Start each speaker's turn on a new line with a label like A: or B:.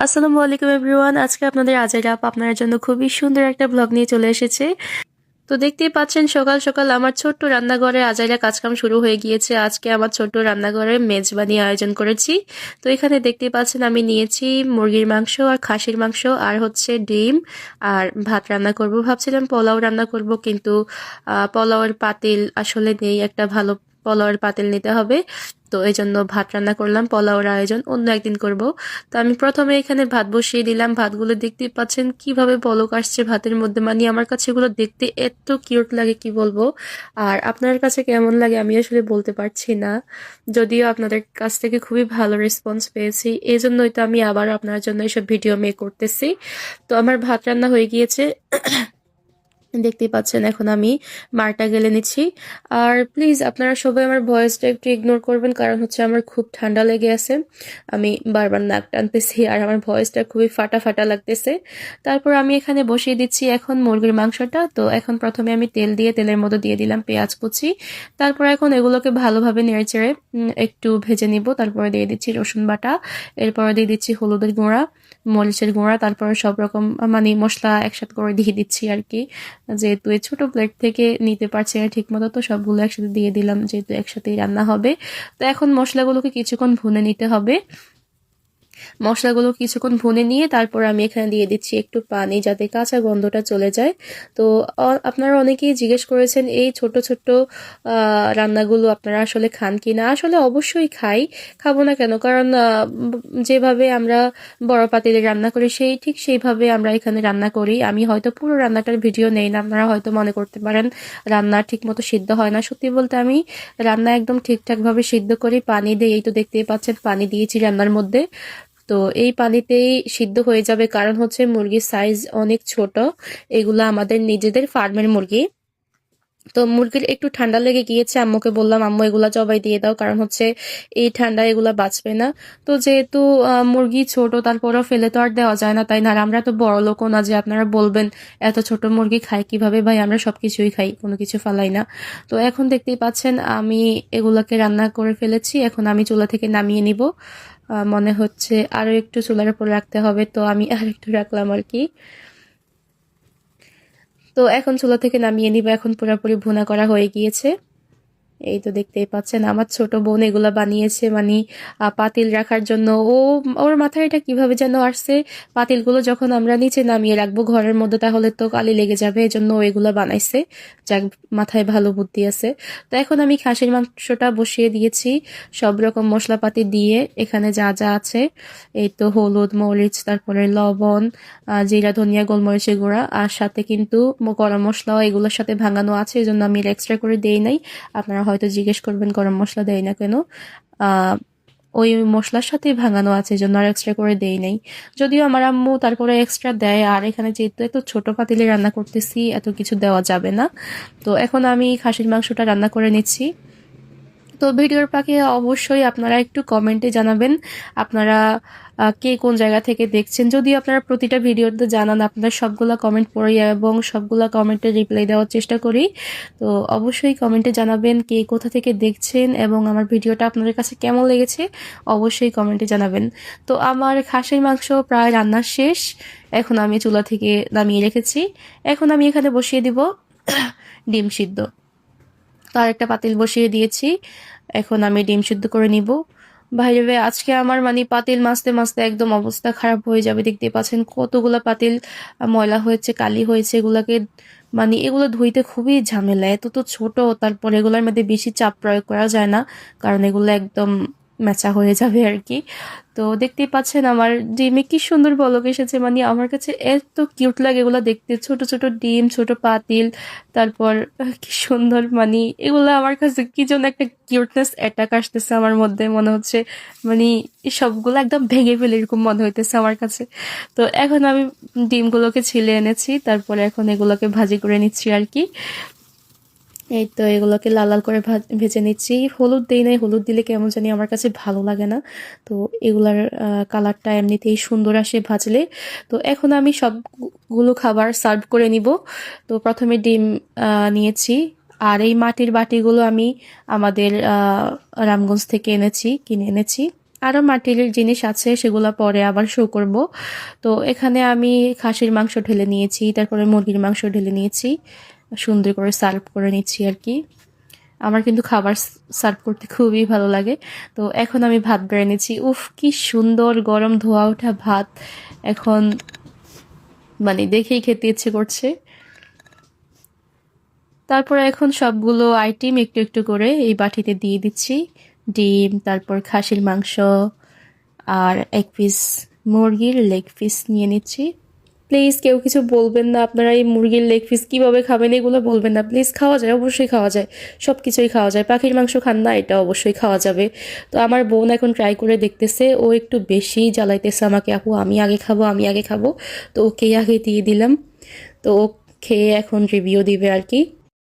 A: আসসালামু আলাইকুম এভরিওয়ান। আজকে আপনাদের আজাইরা আপা আপনার জন্য খুবই সুন্দর একটা ব্লগ নিয়ে চলে এসেছে। তো দেখতেই পাচ্ছেন সকাল সকাল আমার ছোট্ট রান্নাঘরে আজাইরা কাজকাম শুরু হয়ে গিয়েছে। আজকে আমার ছোট্ট রান্নাঘরে মেজবানি আয়োজন করেছি। তো এখানে দেখতেই পাচ্ছেন আমি নিয়েছি মুরগির মাংস আর খাসির মাংস আর হচ্ছে ডিম আর ভাত রান্না করব। ভাবছিলাম পোলাও রান্না করব, কিন্তু পোলাওয়ের পাতিল আসলে নেই, একটা ভালো পোলাওয়ের পাতিল নিতে হবে। তো এই জন্য ভাত রান্না করলাম, পোলাওর আয়োজন অন্য একদিন করব। তো আমি প্রথমে এখানে ভাত বসিয়ে দিলাম। ভাতগুলো দেখতেই পাচ্ছেন কিভাবে বলক আসছে ভাতের মধ্যে, মানে আমার কাছে এগুলো দেখতে এত কিউট লাগে কি বলবো। আর আপনার কাছে কেমন লাগে আমি আসলে বলতে পারছি না, যদিও আপনাদের কাছ থেকে খুবই ভালো রেসপন্স পেয়েছি, এই জন্যই তো আমি আবার আপনার জন্য এসব ভিডিও মেক করতেছি। তো আমার ভাত রান্না হয়ে গিয়েছে, দেখতেই পাচ্ছেন। এখন আমি মারটা গেলে নিচ্ছি। আর প্লিজ আপনারা সবাই আমার ভয়েসটা একটু ইগনোর করবেন, কারণ হচ্ছে আমার খুব ঠান্ডা লেগে আছে, আমি বারবার নাক টানতেছি আর আমার ভয়েসটা খুবই ফাটা ফাটা লাগতেছে। তারপর আমি এখানে বসিয়ে দিচ্ছি এখন মুরগির মাংসটা। তো এখন প্রথমে আমি তেল দিয়ে তেলের মধ্যে দিয়ে দিলাম পেঁয়াজ কুচি। তারপর এখন এগুলোকে ভালোভাবে নেড়েচেড়ে একটু ভেজে নিব। তারপরে দিয়ে দিচ্ছি রসুন বাটা, এরপরে দিয়ে দিচ্ছি হলুদের গুঁড়া, মরিচের গুঁড়া, তারপরে সব রকম মানে মশলা একসাথে করে দিয়ে দিচ্ছি আর কি। যেহেতু এই ছোট প্লেট থেকে নিতে পারছি না ঠিক মতো, তো সবগুলো একসাথে দিয়ে দিলাম, যেহেতু একসাথেই রান্না হবে। তো এখন মশলাগুলোকে কিছুক্ষণ ভুনে নিতে হবে। মশলাগুলো কিছুক্ষণ ভুনে নিয়ে তারপর আমি এখানে দিয়ে দিচ্ছি একটু পানি, যাতে কাঁচা গন্ধটা চলে যায়। তো আপনারা অনেকেই জিজ্ঞেস করেছেন এই ছোট ছোট রান্নাগুলো আপনারা আসলে খান কি না। আসলে অবশ্যই খাই, খাবো না কেন, কারণ যেভাবে আমরা বড় পাতিলে রান্না করি ঠিক সেইভাবে আমরা এখানে রান্না করি। আমি হয়তো পুরো রান্নাটার ভিডিও নেই না, আপনারা হয়তো মনে করতে পারেন রান্না ঠিক মতো সিদ্ধ হয় না। সত্যি বলতে আমি রান্না একদম ঠিকঠাক ভাবে সিদ্ধ করি, পানি দিয়ে, এই তো দেখতেই পাচ্ছেন পানি দিয়েছি রান্নার মধ্যে। তো এই পানিতেই সিদ্ধ হয়ে যাবে, কারণ হচ্ছে মুরগির সাইজ অনেক ছোট, এগুলা আমাদের নিজেদের ফার্মের মুরগি। তো মুরগির একটু ঠান্ডা লেগে গিয়েছে, আম্মুকে বললাম আম্মু এগুলা জবাই দিয়ে দাও, কারণ হচ্ছে এই ঠান্ডা এগুলা বাঁচবে না। তো যেহেতু মুরগি ছোট, তারপরেও ফেলে তো আর দেওয়া যায় না, তাই না? আর আমরা তো বড় লোকও না যে আপনারা বলবেন এত ছোট মুরগি খায় কিভাবে। ভাই আমরা সবকিছুই খাই, কোনো কিছু ফালাই না। তো এখন দেখতেই পাচ্ছেন আমি এগুলাকে রান্না করে ফেলেছি, এখন আমি চুলা থেকে নামিয়ে নিব। মনে হচ্ছে আরো একটু চুলার উপর রাখতে হবে, তো আমি আর একটু রাখলাম আর কি। তো এখন চুলা থেকে নামিয়ে নিব, এখন পুরোপুরি ভুনা করা হয়ে গিয়েছে। এই তো দেখতেই পাচ্ছেন আমার ছোট বোন এগুলা বানিয়েছে, মানে পাতিল রাখার জন্য। ওর মাথায় এটা কিভাবে যেন আসছে, পাতিলগুলো যখন আমরা নিচে নামিয়ে রাখবো ঘরের মধ্যে তাহলে তো কালি লেগে যাবে, এজন্য ও এগুলা বানাইছে। যাক, মাথায় ভালো বুদ্ধি আছে। তো এখন আমি খাসির মাংসটা বসিয়ে দিয়েছি, সব রকম মশলাপাতি দিয়ে। এখানে যা যা আছে, এই তো হলুদ মরিচ, তারপরে লবণ, জিরা ধনিয়া গোলমরিচের গুঁড়া, আর সাথে কিন্তু গরম মশলাও এগুলোর সাথে ভাঙানো আছে, এই জন্য আমি এক্সট্রা করে দেই নাই। আপনারা হয়তো জিজ্ঞেস করবেন গরম মশলা দেয় না কেন, আহ ওই মশলার সাথে ভাঙানো আছে, জন্য আর এক্সট্রা করে দেই নাই। যদিও আমার আম্মু তারপরে এক্সট্রা দেয়, আর এখানে যেহেতু এত ছোট পাতিলে রান্না করতেছি এত কিছু দেওয়া যাবে না। তো এখন আমি খাসির মাংসটা রান্না করে নিচ্ছি। তো ভিডিওর পাখি অবশ্যই আপনারা একটু কমেন্টে জানাবেন আপনারা কে কোন জায়গা থেকে দেখছেন। যদিও আপনারা প্রতিটা ভিডিওতে জানান, আপনারা সবগুলা কমেন্ট পড়ি এবং সবগুলা কমেন্টে রিপ্লাই দেওয়ার চেষ্টা করি। তো অবশ্যই কমেন্টে জানাবেন কে কোথা থেকে দেখছেন এবং আমার ভিডিওটা আপনাদের কাছে কেমন লেগেছে, অবশ্যই কমেন্টে জানাবেন। তো আমার খাসির মাংস প্রায় রান্না শেষ, এখন আমি চুলা থেকে নামিয়ে রেখেছি। এখন আমি এখানে বসিয়ে দিব ডিম সিদ্ধ। তো আরেকটা পাতিল বসিয়ে দিয়েছি, এখন আমি ডিম সিদ্ধ করে নিব। ভাইরে আজকে আমার মানে পাতিল মাজতে মাজতে একদম অবস্থা খারাপ হয়ে যাবে। দেখতে পাচ্ছেন কতগুলা পাতিল ময়লা হয়েছে, কালি হয়েছে, এগুলাকে মানে এগুলো ধুইতে খুবই ঝামেলা। এত তো ছোট, তারপর এগুলোর মধ্যে বেশি চাপ প্রয়োগ করা যায় না, কারণ এগুলো একদম মেচা হয়ে যাবে আর কি। তো দেখতেই পাচ্ছেন আমার ডিমে কি সুন্দর বলক এসেছে, মানে আমার কাছে এত কিউট লাগে এগুলো দেখতে, ছোট ছোট ডিম, ছোট পাতিল, তারপর কি সুন্দর, মানে এগুলো আমার কাছে কি যেন একটা কিউটনেস অ্যাটাক আসতেছে আমার মধ্যে, মনে হচ্ছে মানে এই সবগুলো একদম ভেঙে ফেলে এরকম মনে হইতেছে আমার কাছে। তো এখন আমি ডিমগুলোকে ছিলে এনেছি, তারপরে এখন এগুলোকে ভাজি করে নিচ্ছি আর কি। এই তো এগুলোকে লাল লাল করে ভেজে নিচ্ছি। হলুদ দেই নাই, হলুদ দিলে কেমন জানি আমার কাছে ভালো লাগে না। তো এগুলার কালারটা এমনিতেই সুন্দর আসে ভাজলে। তো এখন আমি সবগুলো খাবার সার্ভ করে নিব। তো প্রথমে ডিম নিয়েছি, আর এই মাটির বাটিগুলো আমি আমাদের রামগঞ্জ থেকে কিনে এনেছি। আরও মাটির জিনিস আছে, সেগুলো পরে আবার শো করব। তো এখানে আমি খাসির মাংস ঢেলে নিয়েছি, তারপরে মুরগির মাংস ঢেলে নিয়েছি, সুন্দর করে সার্ভ করে নিচ্ছি আর কি। আমার কিন্তু খাবার সার্ভ করতে খুবই ভালো লাগে। তো এখন আমি ভাত বেড়ে নিচ্ছি। উফ, কি সুন্দর গরম ধোয়া ওঠা ভাত! এখন মানে দেখেই খেতে ইচ্ছে করছে। তারপরে এখন সবগুলো আইটেম একটু একটু করে এই বাটিতে দিয়ে দিচ্ছি। ডিম, তারপর খাসির মাংস, আর এক পিস মুরগির লেগ পিস নিয়ে নিচ্ছি। প্লিজ কেউ কিছু বলবেন না, আপনারা এই মুরগির লেগ পিস কীভাবে খাবেন এগুলো বলবেন না প্লিজ। খাওয়া যায়, অবশ্যই খাওয়া যায়, সব কিছুই খাওয়া যায়। পাখির মাংস খান না, এটা অবশ্যই খাওয়া যাবে। তো আমার বোন এখন ট্রাই করে দেখতেছে, ও একটু বেশি জ্বালাইতেছে আমাকে, আপু আমি আগে খাবো, আমি আগে খাবো। তো ওকে আগে দিয়ে দিলাম। তো ও খেয়ে এখন রিভিউ দিবে আর কি।